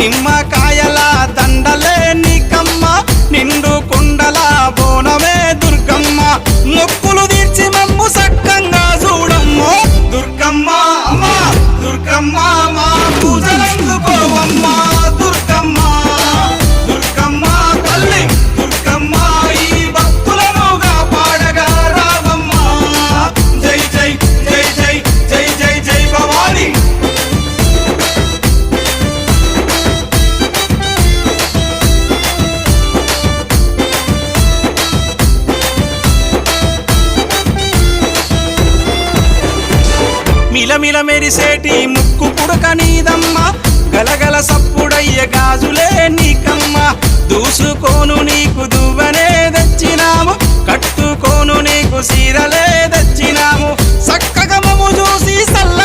నిమ్మకాయల దండలే నీకమ్మ నిండు కుండల బోనమే దుర్గమ్మ మొక్కులు తీర్చి మమ్ము సక్కంగా చూడమ్మో దుర్గమ్మ అమ్మా దుర్గమ్మ మా పూజలందుకోవమ్మ దుర్గమ్మ దుర్గమ్మ తల్లి దుర్గమ్మ ఈ భక్తులనుగా పాడగా రావమ్మ జై జై జై జై జై జై జై భవాని మిలమిల మెరిసేటి ముక్కు పుడక నీదమ్మ గలగల సప్పుడయ్య గాజులే నీకమ్మ దూసుకోను నీకు దువ్వనే తెచ్చినాము కట్టుకోను నీకు సీరలే తెచ్చినాము సక్కగమము చూసి సల్ల